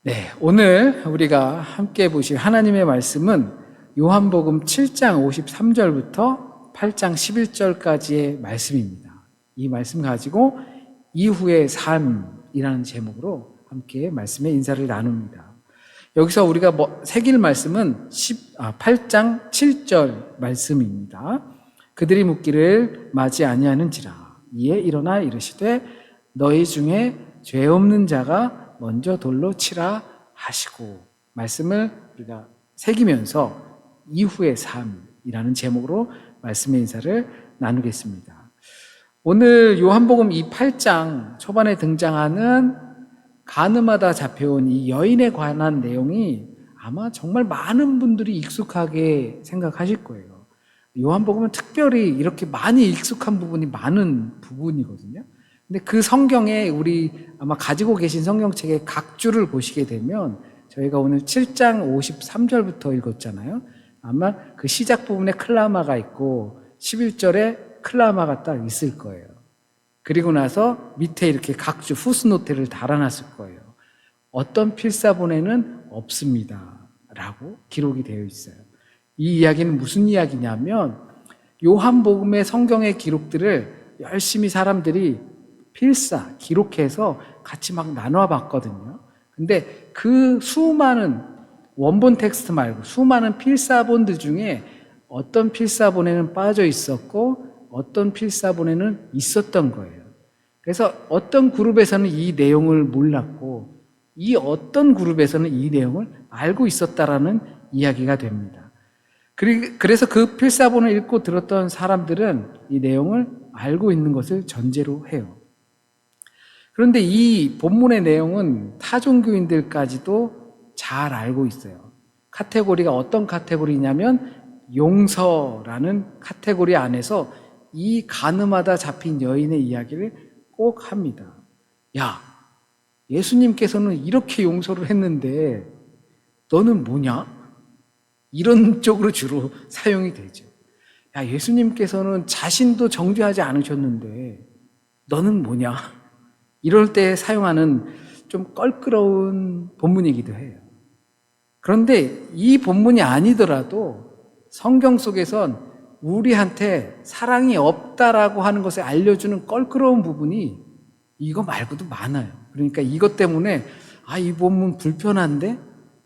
네, 오늘 우리가 함께 보실 하나님의 말씀은 요한복음 7장 53절부터 8장 11절까지의 말씀입니다. 이 말씀 가지고 이후의 삶이라는 제목으로 함께 말씀의 인사를 나눕니다. 여기서 우리가 새길 말씀은 8장 7절 말씀입니다. 그들이 묻기를 맞이 아니하는지라 이에 일어나 이르시되 너희 중에 죄 없는 자가 먼저 돌로 치라 하시고, 말씀을 우리가 새기면서 이후의 삶이라는 제목으로 말씀의 인사를 나누겠습니다. 오늘 요한복음 이 8장 초반에 등장하는 가늠하다 잡혀온 이 여인에 관한 내용이 아마 정말 많은 분들이 익숙하게 생각하실 거예요. 요한복음은 특별히 이렇게 많이 익숙한 부분이 많은 부분이거든요. 근데 그 성경에 우리 아마 가지고 계신 성경책의 각 줄을 보시게 되면 저희가 오늘 7장 53절부터 읽었잖아요. 아마 그 시작 부분에 클라마가 있고 11절에 클라마가 딱 있을 거예요. 그리고 나서 밑에 이렇게 각 줄 후스노트를 달아놨을 거예요. 어떤 필사본에는 없습니다 라고 기록이 되어 있어요. 이 이야기는 무슨 이야기냐면 요한복음의 성경의 기록들을 열심히 사람들이 기록해서 같이 막 나눠 봤거든요. 근데 그 수많은 원본 텍스트 말고 수많은 필사본들 중에 어떤 필사본에는 빠져 있었고 어떤 필사본에는 있었던 거예요. 그래서 어떤 그룹에서는 이 내용을 몰랐고 이 어떤 그룹에서는 이 내용을 알고 있었다라는 이야기가 됩니다. 그래서 그 필사본을 읽고 들었던 사람들은 이 내용을 알고 있는 것을 전제로 해요. 그런데 이 본문의 내용은 타종교인들까지도 잘 알고 있어요. 카테고리가 어떤 카테고리냐면 용서라는 카테고리 안에서 이 가늠하다 잡힌 여인의 이야기를 꼭 합니다. 야, 예수님께서는 이렇게 용서를 했는데 너는 뭐냐? 이런 쪽으로 주로 사용이 되죠. 야, 예수님께서는 자신도 정죄하지 않으셨는데 너는 뭐냐? 이럴 때 사용하는 좀 껄끄러운 본문이기도 해요. 그런데 이 본문이 아니더라도 성경 속에선 우리한테 사랑이 없다라고 하는 것을 알려주는 껄끄러운 부분이 이거 말고도 많아요. 그러니까 이것 때문에 이 본문 불편한데?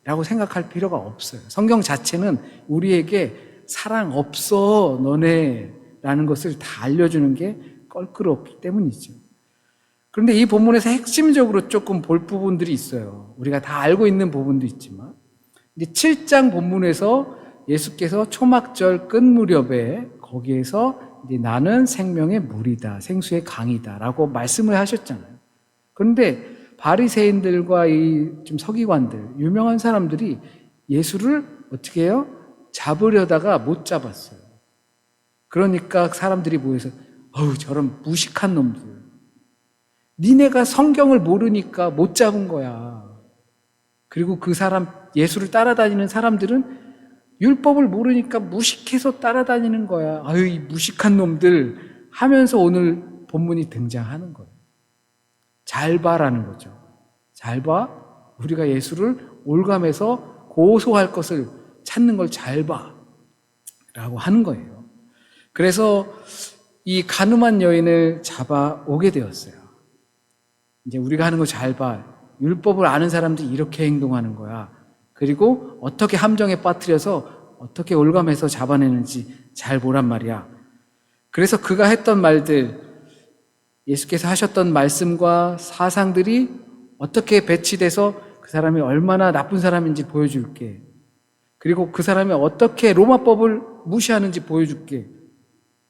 라고 생각할 필요가 없어요. 성경 자체는 우리에게 사랑 없어 너네 라는 것을 다 알려주는 게 껄끄럽기 때문이죠. 그런데 이 본문에서 핵심적으로 조금 볼 부분들이 있어요. 우리가 다 알고 있는 부분도 있지만 이제 7장 본문에서 예수께서 초막절 끝 무렵에 거기에서 이제 나는 생명의 물이다, 생수의 강이다 라고 말씀을 하셨잖아요. 그런데 바리새인들과 이 좀 서기관들, 유명한 사람들이 예수를 어떻게 해요? 잡으려다가 못 잡았어요. 그러니까 사람들이 모여서 저런 무식한 놈들, 니네가 성경을 모르니까 못 잡은 거야. 그리고 그 사람, 예수를 따라다니는 사람들은 율법을 모르니까 무식해서 따라다니는 거야. 이 무식한 놈들 하면서 오늘 본문이 등장하는 거예요. 잘 봐라는 거죠. 잘 봐. 우리가 예수를 올감해서 고소할 것을 찾는 걸 잘 봐. 라고 하는 거예요. 그래서 이 가늠한 여인을 잡아오게 되었어요. 이제 우리가 하는 거 잘 봐. 율법을 아는 사람들이 이렇게 행동하는 거야. 그리고 어떻게 함정에 빠뜨려서 어떻게 올감해서 잡아내는지 잘 보란 말이야. 그래서 그가 했던 말들, 예수께서 하셨던 말씀과 사상들이 어떻게 배치돼서 그 사람이 얼마나 나쁜 사람인지 보여줄게. 그리고 그 사람이 어떻게 로마법을 무시하는지 보여줄게.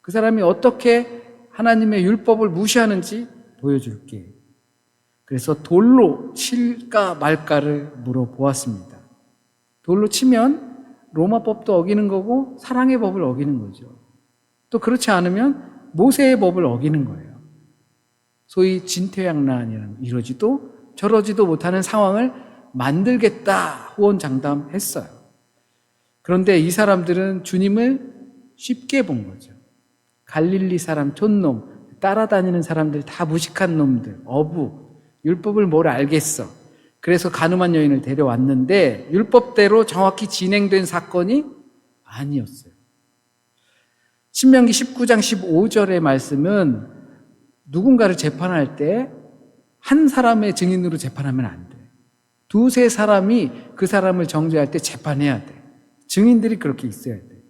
그 사람이 어떻게 하나님의 율법을 무시하는지 보여줄게. 그래서 돌로 칠까 말까를 물어보았습니다. 돌로 치면 로마법도 어기는 거고 사랑의 법을 어기는 거죠. 또 그렇지 않으면 모세의 법을 어기는 거예요. 소위 진퇴양난이라는 이러지도 저러지도 못하는 상황을 만들겠다 호언장담했어요. 그런데 이 사람들은 주님을 쉽게 본 거죠. 갈릴리 사람, 촌놈, 따라다니는 사람들 다 무식한 놈들, 어부, 율법을 뭘 알겠어. 그래서 가늠한 여인을 데려왔는데 율법대로 정확히 진행된 사건이 아니었어요. 신명기 19장 15절의 말씀은 누군가를 재판할 때 한 사람의 증인으로 재판하면 안 돼. 두세 사람이 그 사람을 정죄할 때 재판해야 돼. 증인들이 그렇게 있어야 돼.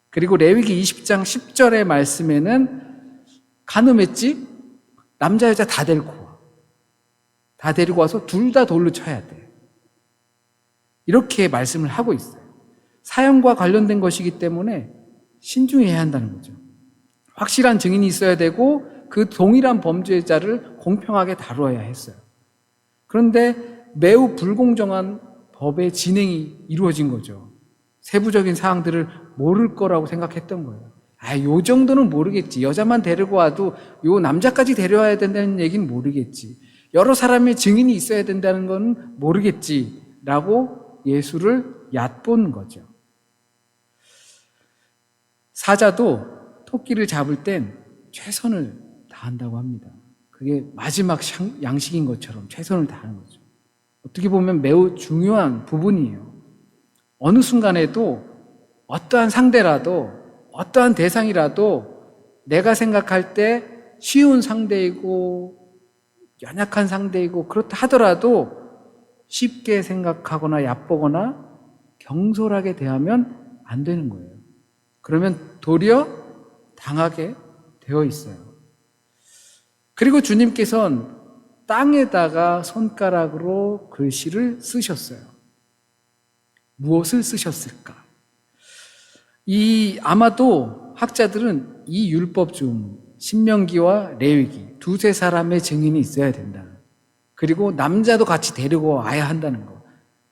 그리고 레위기 20장 10절의 말씀에는 간음했지? 남자 여자 다 데리고 와. 다 데리고 와서 둘 다 돌로 쳐야 돼. 이렇게 말씀을 하고 있어요. 사형과 관련된 것이기 때문에 신중해야 한다는 거죠. 확실한 증인이 있어야 되고 그 동일한 범죄자를 공평하게 다루어야 했어요. 그런데 매우 불공정한 법의 진행이 이루어진 거죠. 세부적인 사항들을 모를 거라고 생각했던 거예요. 요 정도는 모르겠지. 여자만 데리고 와도 요 남자까지 데려와야 된다는 얘기는 모르겠지. 여러 사람의 증인이 있어야 된다는 건 모르겠지. 라고 예수를 얕본 거죠. 사자도 토끼를 잡을 땐 최선을 다한다고 합니다. 그게 마지막 양식인 것처럼 최선을 다하는 거죠. 어떻게 보면 매우 중요한 부분이에요. 어느 순간에도 어떠한 상대라도 어떠한 대상이라도 내가 생각할 때 쉬운 상대이고 연약한 상대이고 그렇다 하더라도 쉽게 생각하거나 얕보거나 경솔하게 대하면 안 되는 거예요. 그러면 도리어 당하게 되어 있어요. 그리고 주님께서는 땅에다가 손가락으로 글씨를 쓰셨어요. 무엇을 쓰셨을까? 아마도 학자들은 이 율법 중 신명기와 레위기 두세 사람의 증인이 있어야 된다. 그리고 남자도 같이 데리고 와야 한다는 거.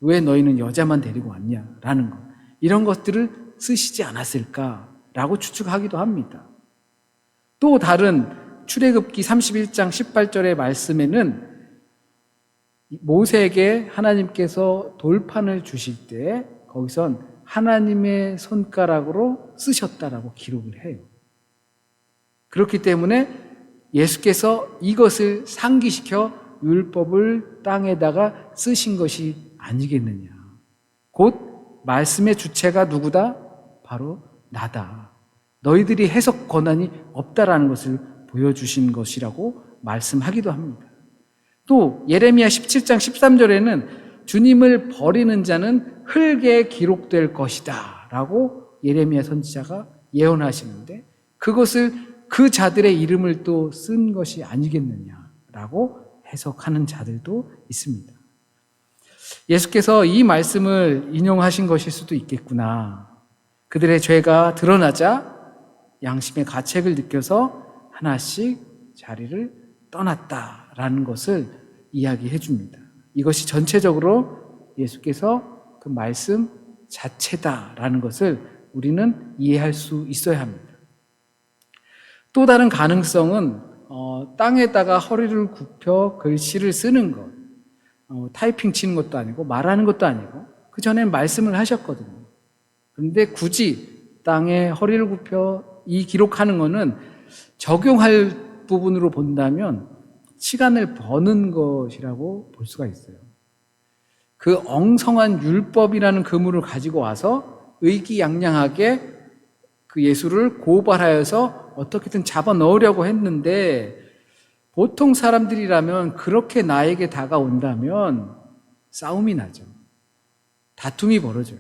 왜 너희는 여자만 데리고 왔냐라는 거. 이런 것들을 쓰시지 않았을까라고 추측하기도 합니다. 또 다른 출애굽기 31장 18절의 말씀에는 모세에게 하나님께서 돌판을 주실 때 거기선 하나님의 손가락으로 쓰셨다라고 기록을 해요. 그렇기 때문에 예수께서 이것을 상기시켜 율법을 땅에다가 쓰신 것이 아니겠느냐. 곧 말씀의 주체가 누구다? 바로 나다. 너희들이 해석 권한이 없다라는 것을 보여주신 것이라고 말씀하기도 합니다. 또 예레미야 17장 13절에는 주님을 버리는 자는 흙에 기록될 것이다 라고 예레미야 선지자가 예언하시는데 그것을 그 자들의 이름을 또 쓴 것이 아니겠느냐라고 해석하는 자들도 있습니다. 예수께서 이 말씀을 인용하신 것일 수도 있겠구나. 그들의 죄가 드러나자 양심의 가책을 느껴서 하나씩 자리를 떠났다라는 것을 이야기해 줍니다. 이것이 전체적으로 예수께서 그 말씀 자체다라는 것을 우리는 이해할 수 있어야 합니다. 또 다른 가능성은 땅에다가 허리를 굽혀 글씨를 쓰는 것, 타이핑 치는 것도 아니고 말하는 것도 아니고 그 전엔 말씀을 하셨거든요. 그런데 굳이 땅에 허리를 굽혀 이 기록하는 것은 적용할 부분으로 본다면 시간을 버는 것이라고 볼 수가 있어요. 그 엉성한 율법이라는 그물을 가지고 와서 의기양양하게 그 예수를 고발하여서 어떻게든 잡아 넣으려고 했는데 보통 사람들이라면 그렇게 나에게 다가온다면 싸움이 나죠. 다툼이 벌어져요.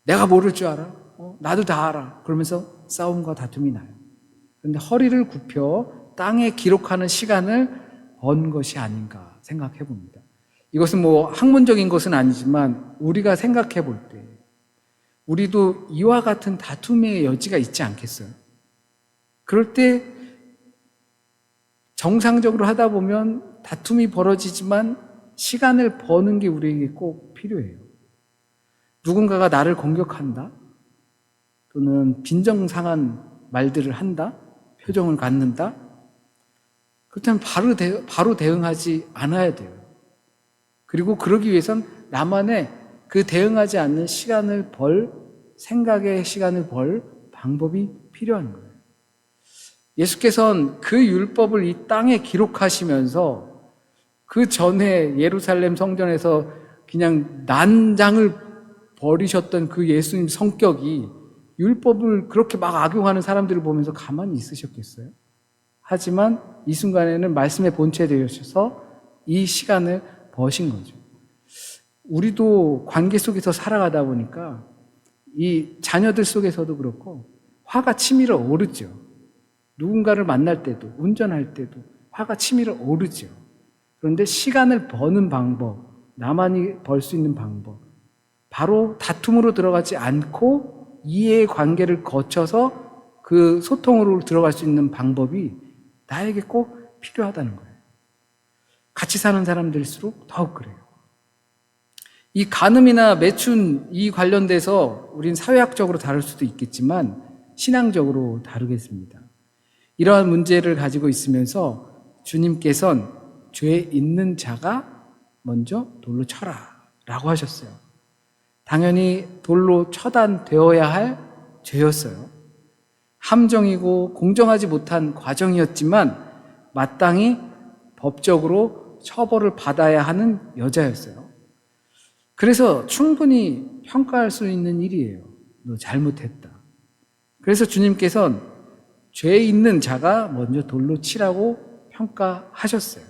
내가 모를 줄 알아? 나도 다 알아. 그러면서 싸움과 다툼이 나요. 그런데 허리를 굽혀 땅에 기록하는 시간을 번 것이 아닌가 생각해 봅니다. 이것은 학문적인 것은 아니지만 우리가 생각해 볼 때 우리도 이와 같은 다툼의 여지가 있지 않겠어요? 그럴 때 정상적으로 하다 보면 다툼이 벌어지지만 시간을 버는 게 우리에게 꼭 필요해요. 누군가가 나를 공격한다? 또는 빈정상한 말들을 한다? 표정을 갖는다? 그렇다면 바로 대응하지 않아야 돼요. 그리고 그러기 위해선 나만의 그 대응하지 않는 시간을 생각의 시간을 벌 방법이 필요한 거예요. 예수께서는 그 율법을 이 땅에 기록하시면서 그 그 전에 예루살렘 성전에서 그냥 난장을 벌이셨던 그 예수님 성격이 율법을 그렇게 막 악용하는 사람들을 보면서 가만히 있으셨겠어요? 하지만 이 순간에는 말씀의 본체에 되셔서 이 시간을 버신 거죠. 우리도 관계 속에서 살아가다 보니까 이 자녀들 속에서도 그렇고 화가 치밀어 오르죠. 누군가를 만날 때도, 운전할 때도 화가 치밀어 오르죠. 그런데 시간을 버는 방법, 나만이 벌 수 있는 방법, 바로 다툼으로 들어가지 않고 이해의 관계를 거쳐서 그 소통으로 들어갈 수 있는 방법이 나에게 꼭 필요하다는 거예요. 같이 사는 사람들일수록 더욱 그래요. 이 간음이나 매춘 이 관련돼서 우린 사회학적으로 다룰 수도 있겠지만 신앙적으로 다루겠습니다. 이러한 문제를 가지고 있으면서 주님께서는 죄 있는 자가 먼저 돌로 쳐라 라고 하셨어요. 당연히 돌로 처단되어야 할 죄였어요. 함정이고 공정하지 못한 과정이었지만 마땅히 법적으로 처벌을 받아야 하는 여자였어요. 그래서 충분히 평가할 수 있는 일이에요. 너 잘못했다. 그래서 주님께서는 죄 있는 자가 먼저 돌로 치라고 평가하셨어요.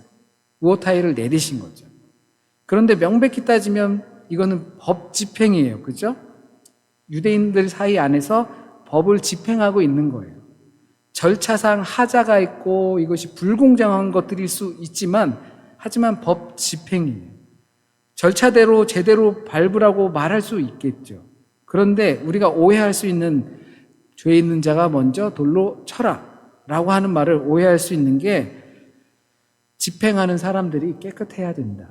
우호타이를 내리신 거죠. 그런데 명백히 따지면 이거는 법 집행이에요. 그죠? 유대인들 사이 안에서 법을 집행하고 있는 거예요. 절차상 하자가 있고 이것이 불공정한 것들일 수 있지만 하지만 법 집행이에요. 절차대로 제대로 밟으라고 말할 수 있겠죠. 그런데 우리가 오해할 수 있는 죄 있는 자가 먼저 돌로 쳐라 라고 하는 말을 오해할 수 있는 게 집행하는 사람들이 깨끗해야 된다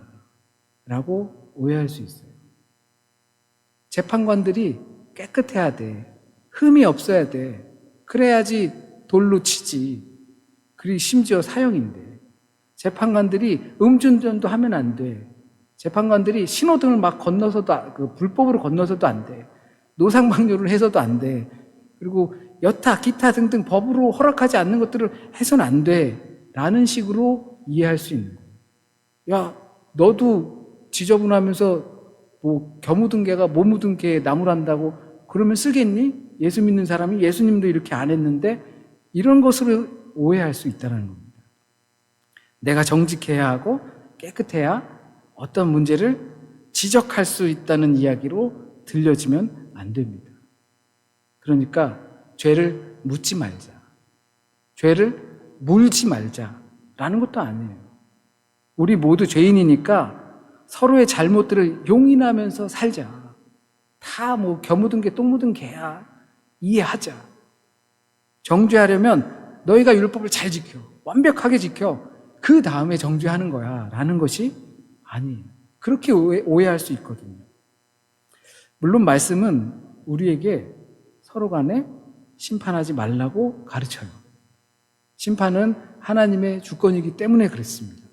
라고 오해할 수 있어요. 재판관들이 깨끗해야 돼. 흠이 없어야 돼. 그래야지 돌로 치지. 그리고 심지어 사형인데. 재판관들이 음주운전도 하면 안 돼. 재판관들이 신호등을 막 건너서도, 불법으로 건너서도 안 돼. 노상방뇨를 해서도 안 돼. 그리고 여타, 기타 등등 법으로 허락하지 않는 것들을 해서는 안 돼. 라는 식으로 이해할 수 있는 거예요. 야, 너도 지저분하면서 겨 묻은 개가 못 묻은 개에 나무란다고 그러면 쓰겠니? 예수 믿는 사람이 예수님도 이렇게 안 했는데 이런 것으로 오해할 수 있다는 겁니다. 내가 정직해야 하고 깨끗해야 어떤 문제를 지적할 수 있다는 이야기로 들려지면 안 됩니다. 그러니까 죄를 묻지 말자. 죄를 물지 말자라는 것도 아니에요. 우리 모두 죄인이니까 서로의 잘못들을 용인하면서 살자. 다 겨 묻은 개, 똥 묻은 개야. 이해하자. 정죄하려면 너희가 율법을 잘 지켜. 완벽하게 지켜. 그 다음에 정죄하는 거야. 라는 것이 아니에요. 그렇게 오해할 수 있거든요. 물론 말씀은 우리에게 서로 간에 심판하지 말라고 가르쳐요. 심판은 하나님의 주권이기 때문에 그렇습니다.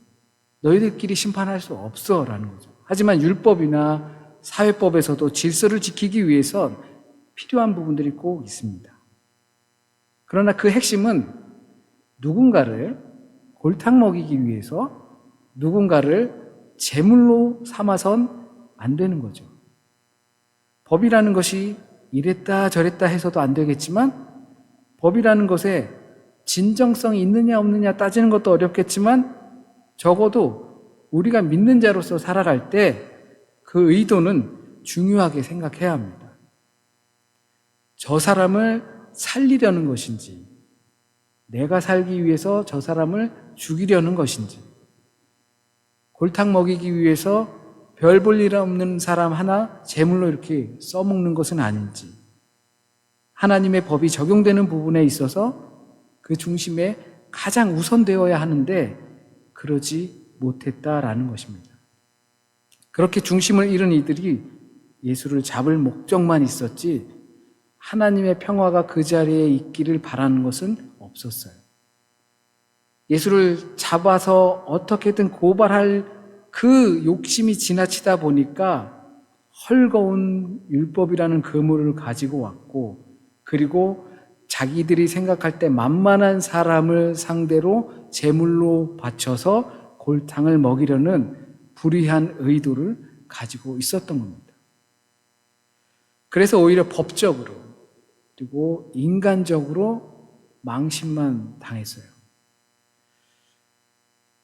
너희들끼리 심판할 수 없어 라는 거죠. 하지만 율법이나 사회법에서도 질서를 지키기 위해선 필요한 부분들이 꼭 있습니다. 그러나 그 핵심은 누군가를 골탕 먹이기 위해서 누군가를 제물로 삼아선 안 되는 거죠. 법이라는 것이 이랬다 저랬다 해서도 안 되겠지만 법이라는 것에 진정성이 있느냐 없느냐 따지는 것도 어렵겠지만 적어도 우리가 믿는 자로서 살아갈 때 그 의도는 중요하게 생각해야 합니다. 저 사람을 살리려는 것인지 내가 살기 위해서 저 사람을 죽이려는 것인지 골탕 먹이기 위해서 별 볼 일 없는 사람 하나 제물로 이렇게 써먹는 것은 아닌지 하나님의 법이 적용되는 부분에 있어서 그 중심에 가장 우선되어야 하는데 그러지 못했다라는 것입니다. 그렇게 중심을 잃은 이들이 예수를 잡을 목적만 있었지 하나님의 평화가 그 자리에 있기를 바라는 것은 없었어요. 예수를 잡아서 어떻게든 고발할 그 욕심이 지나치다 보니까 헐거운 율법이라는 그물을 가지고 왔고 그리고 자기들이 생각할 때 만만한 사람을 상대로 제물로 바쳐서 골탕을 먹이려는 불의한 의도를 가지고 있었던 겁니다. 그래서 오히려 법적으로 그리고 인간적으로 망신만 당했어요.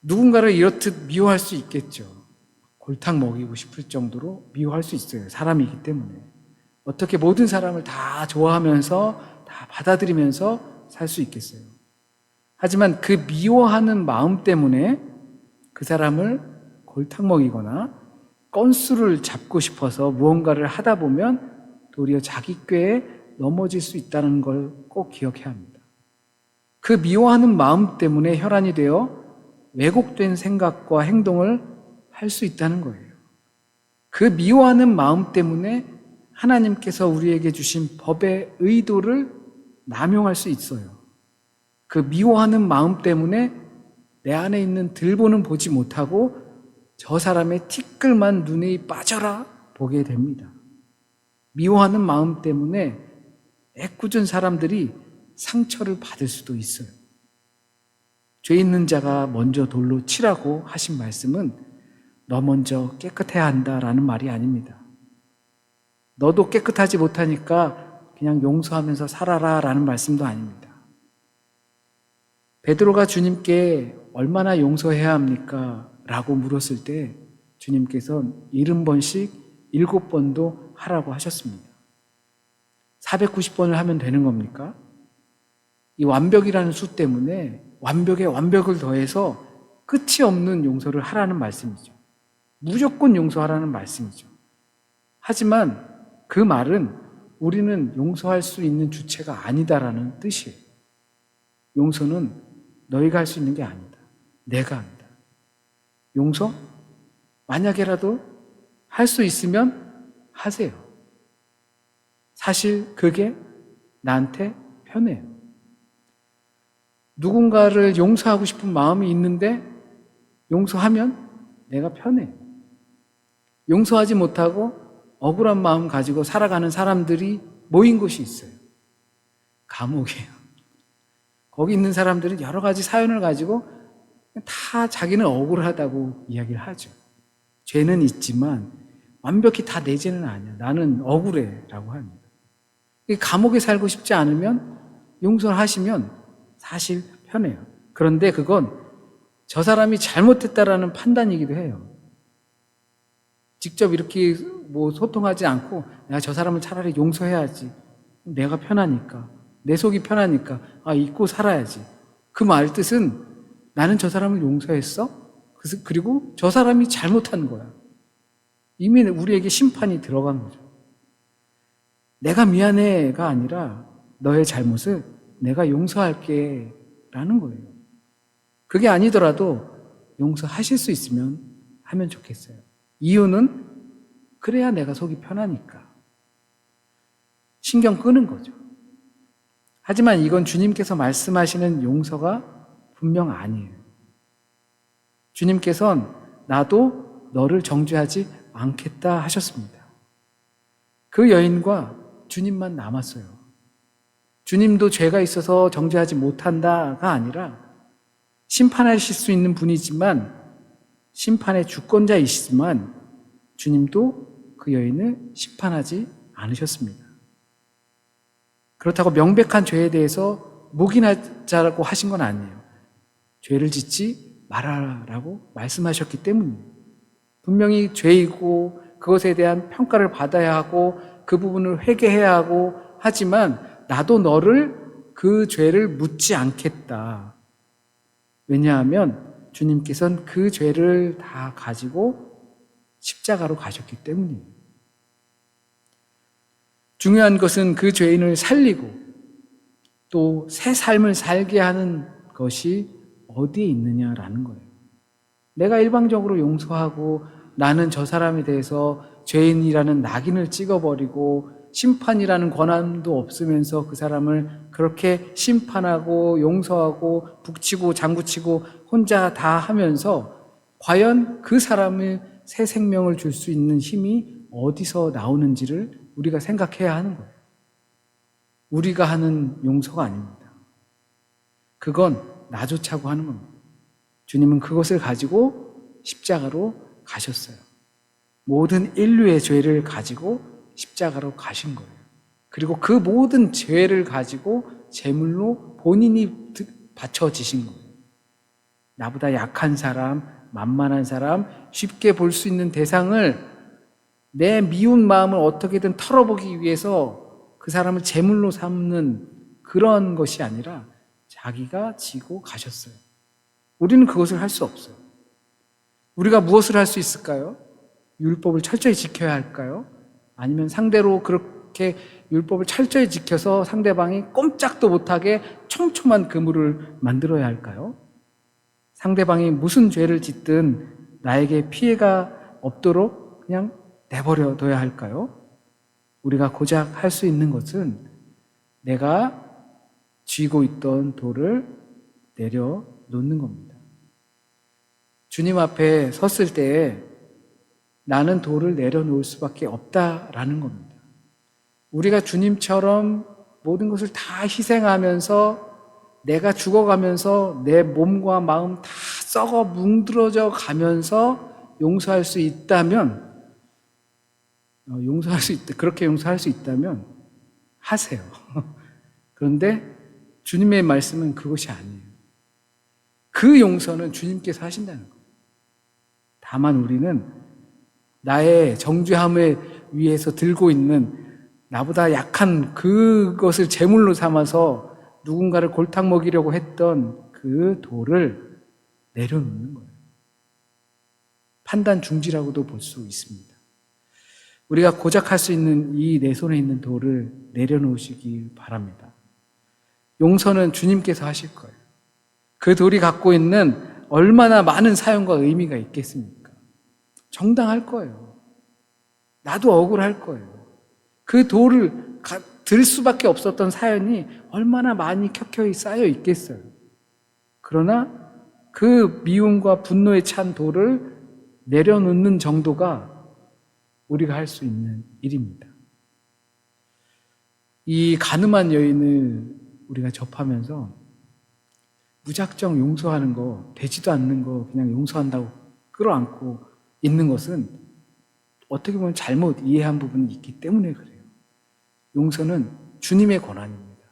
누군가를 이렇듯 미워할 수 있겠죠. 골탕 먹이고 싶을 정도로 미워할 수 있어요. 사람이기 때문에. 어떻게 모든 사람을 다 좋아하면서 다 받아들이면서 살 수 있겠어요. 하지만 그 미워하는 마음 때문에 그 사람을 골탕 먹이거나 건수를 잡고 싶어서 무언가를 하다 보면 도리어 자기 꾀에 넘어질 수 있다는 걸 꼭 기억해야 합니다. 그 미워하는 마음 때문에 혈안이 되어 왜곡된 생각과 행동을 할 수 있다는 거예요. 그 미워하는 마음 때문에 하나님께서 우리에게 주신 법의 의도를 남용할 수 있어요. 그 미워하는 마음 때문에 내 안에 있는 들보는 보지 못하고 저 사람의 티끌만 눈에 빠져라 보게 됩니다. 미워하는 마음 때문에 애꿎은 사람들이 상처를 받을 수도 있어요. 죄 있는 자가 먼저 돌로 치라고 하신 말씀은 너 먼저 깨끗해야 한다라는 말이 아닙니다. 너도 깨끗하지 못하니까 그냥 용서하면서 살아라 라는 말씀도 아닙니다. 베드로가 주님께 얼마나 용서해야 합니까? 라고 물었을 때 주님께서 70번씩 7번도 하라고 하셨습니다. 490번을 하면 되는 겁니까? 이 완벽이라는 수 때문에 완벽에 완벽을 더해서 끝이 없는 용서를 하라는 말씀이죠. 무조건 용서하라는 말씀이죠. 하지만 그 말은 우리는 용서할 수 있는 주체가 아니다라는 뜻이에요. 용서는 너희가 할 수 있는 게 아니다. 내가 한다. 용서? 만약에라도 할 수 있으면 하세요. 사실 그게 나한테 편해요. 누군가를 용서하고 싶은 마음이 있는데 용서하면 내가 편해요. 용서하지 못하고 억울한 마음 가지고 살아가는 사람들이 모인 곳이 있어요. 감옥이에요. 거기 있는 사람들은 여러 가지 사연을 가지고 다 자기는 억울하다고 이야기를 하죠. 죄는 있지만 완벽히 다 내 죄는 아니야. 나는 억울해 라고 합니다. 감옥에 살고 싶지 않으면 용서를 하시면 사실 편해요. 그런데 그건 저 사람이 잘못했다라는 판단이기도 해요. 직접 이렇게 소통하지 않고 내가 저 사람을 차라리 용서해야지. 내가 편하니까. 내 속이 편하니까. 잊고 살아야지. 그 말 뜻은 나는 저 사람을 용서했어? 그리고 저 사람이 잘못한 거야. 이미 우리에게 심판이 들어간 거죠. 내가 미안해가 아니라 너의 잘못을 내가 용서할게 라는 거예요. 그게 아니더라도 용서하실 수 있으면 하면 좋겠어요. 이유는 그래야 내가 속이 편하니까. 신경 끄는 거죠. 하지만 이건 주님께서 말씀하시는 용서가 분명 아니에요. 주님께서는 나도 너를 정죄하지 않겠다 하셨습니다. 그 여인과 주님만 남았어요. 주님도 죄가 있어서 정죄하지 못한다가 아니라 심판하실 수 있는 분이지만 심판의 주권자이시지만 주님도 그 여인을 심판하지 않으셨습니다. 그렇다고 명백한 죄에 대해서 묵인하자라고 하신 건 아니에요. 죄를 짓지 말아라라고 말씀하셨기 때문이에요. 분명히 죄이고 그것에 대한 평가를 받아야 하고 그 부분을 회개해야 하고 하지만 나도 너를 그 죄를 묻지 않겠다. 왜냐하면 주님께서는 그 죄를 다 가지고 십자가로 가셨기 때문이에요. 중요한 것은 그 죄인을 살리고 또 새 삶을 살게 하는 것이 어디에 있느냐라는 거예요. 내가 일방적으로 용서하고 나는 저 사람에 대해서 죄인이라는 낙인을 찍어버리고 심판이라는 권한도 없으면서 그 사람을 그렇게 심판하고 용서하고 북치고 장구치고 혼자 다 하면서 과연 그 사람의 새 생명을 줄 수 있는 힘이 어디서 나오는지를 우리가 생각해야 하는 거예요. 우리가 하는 용서가 아닙니다. 그건 나조차고 하는 겁니다. 주님은 그것을 가지고 십자가로 가셨어요. 모든 인류의 죄를 가지고 십자가로 가신 거예요. 그리고 그 모든 죄를 가지고 제물로 본인이 바쳐지신 거예요. 나보다 약한 사람, 만만한 사람, 쉽게 볼 수 있는 대상을 내 미운 마음을 어떻게든 털어보기 위해서 그 사람을 제물로 삼는 그런 것이 아니라 자기가 지고 가셨어요. 우리는 그것을 할 수 없어요. 우리가 무엇을 할 수 있을까요? 율법을 철저히 지켜야 할까요? 아니면 상대로 그렇게 율법을 철저히 지켜서 상대방이 꼼짝도 못하게 촘촘한 그물을 만들어야 할까요? 상대방이 무슨 죄를 짓든 나에게 피해가 없도록 그냥 내버려 둬야 할까요? 우리가 고작 할 수 있는 것은 내가 쥐고 있던 돌을 내려놓는 겁니다. 주님 앞에 섰을 때 나는 돌을 내려놓을 수밖에 없다라는 겁니다. 우리가 주님처럼 모든 것을 다 희생하면서 내가 죽어가면서 내 몸과 마음 다 썩어 뭉들어져 가면서 용서할 수 있다면 그렇게 용서할 수 있다면 하세요. 그런데 주님의 말씀은 그것이 아니에요. 그 용서는 주님께서 하신다는 거예요. 다만 우리는 나의 정죄함을 위해서 들고 있는 나보다 약한 그것을 제물로 삼아서 누군가를 골탕 먹이려고 했던 그 돌을 내려놓는 거예요. 판단 중지라고도 볼 수 있습니다. 우리가 고작 할 수 있는 이 내 손에 있는 돌을 내려놓으시길 바랍니다. 용서는 주님께서 하실 거예요. 그 돌이 갖고 있는 얼마나 많은 사용과 의미가 있겠습니까? 정당할 거예요. 나도 억울할 거예요. 그 돌을 들 수밖에 없었던 사연이 얼마나 많이 켜켜이 쌓여 있겠어요. 그러나 그 미움과 분노에 찬 돌을 내려놓는 정도가 우리가 할 수 있는 일입니다. 이 가늠한 여인을 우리가 접하면서 무작정 용서하는 거, 되지도 않는 거 그냥 용서한다고 끌어안고 있는 것은 어떻게 보면 잘못 이해한 부분이 있기 때문에 그래요. 용서는 주님의 권한입니다.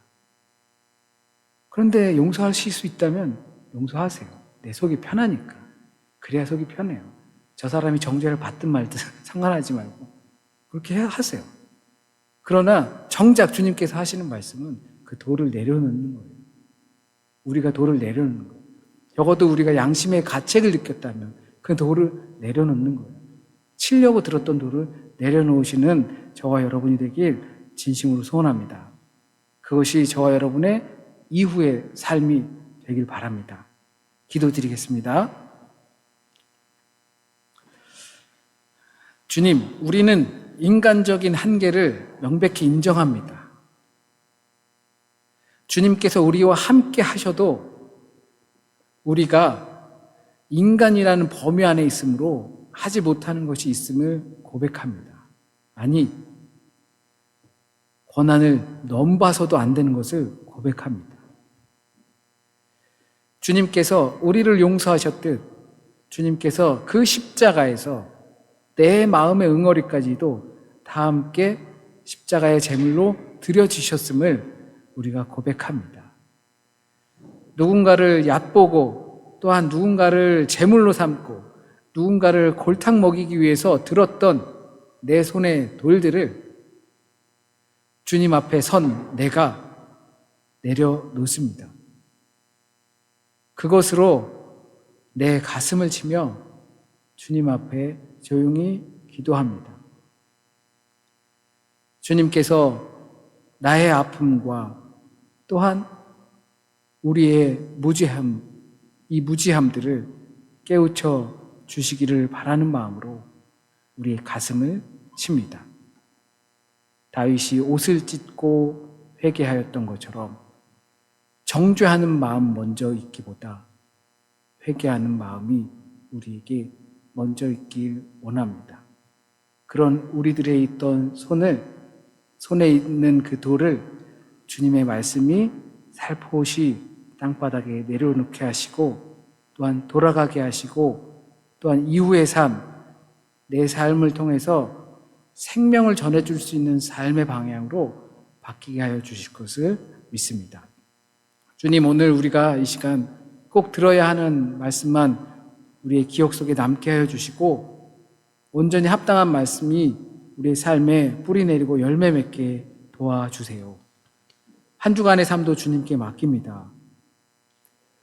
그런데 용서하실 수 있다면 용서하세요. 내 속이 편하니까. 그래야 속이 편해요. 저 사람이 정죄를 받든 말든 상관하지 말고 그렇게 하세요. 그러나 정작 주님께서 하시는 말씀은 그 돌을 내려놓는 거예요. 우리가 돌을 내려놓는 거예요. 적어도 우리가 양심의 가책을 느꼈다면 그 돌을 내려놓는 거예요. 치려고 들었던 돌을 내려놓으시는 저와 여러분이 되길 진심으로 소원합니다. 그것이 저와 여러분의 이후의 삶이 되길 바랍니다. 기도드리겠습니다. 주님, 우리는 인간적인 한계를 명백히 인정합니다. 주님께서 우리와 함께 하셔도 우리가 인간이라는 범위 안에 있으므로 하지 못하는 것이 있음을 고백합니다. 아니, 권한을 넘봐서도 안 되는 것을 고백합니다. 주님께서 우리를 용서하셨듯 주님께서 그 십자가에서 내 마음의 응어리까지도 다 함께 십자가의 제물로 드려주셨음을 우리가 고백합니다. 누군가를 얕보고 또한 누군가를 제물로 삼고 누군가를 골탕 먹이기 위해서 들었던 내 손의 돌들을 주님 앞에 선 내가 내려놓습니다. 그것으로 내 가슴을 치며 주님 앞에 조용히 기도합니다. 주님께서 나의 아픔과 또한 우리의 무지함, 이 무지함들을 깨우쳐 주시기를 바라는 마음으로 우리의 가슴을 칩니다. 다윗이 옷을 찢고 회개하였던 것처럼 정죄하는 마음 먼저 있기보다 회개하는 마음이 우리에게 먼저 있길 원합니다. 그런 우리들의 있던 손에 있는 그 돌을 주님의 말씀이 살포시 땅바닥에 내려놓게 하시고 또한 돌아가게 하시고 또한 이후의 삶, 내 삶을 통해서 생명을 전해줄 수 있는 삶의 방향으로 바뀌게 하여 주실 것을 믿습니다. 주님, 오늘 우리가 이 시간 꼭 들어야 하는 말씀만 우리의 기억 속에 남게 하여 주시고 온전히 합당한 말씀이 우리의 삶에 뿌리 내리고 열매 맺게 도와주세요. 한 주간의 삶도 주님께 맡깁니다.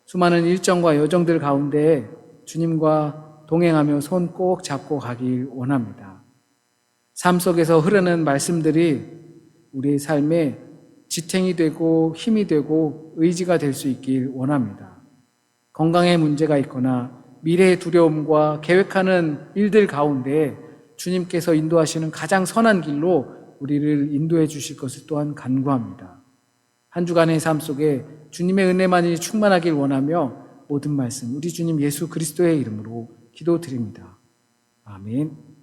수많은 일정과 여정들 가운데 주님과 동행하며 손 꼭 잡고 가길 원합니다. 삶 속에서 흐르는 말씀들이 우리의 삶에 지탱이 되고 힘이 되고 의지가 될 수 있길 원합니다. 건강에 문제가 있거나 미래의 두려움과 계획하는 일들 가운데 주님께서 인도하시는 가장 선한 길로 우리를 인도해 주실 것을 또한 간구합니다. 한 주간의 삶 속에 주님의 은혜만이 충만하길 원하며 모든 말씀 우리 주님 예수 그리스도의 이름으로 기도드립니다. 아멘.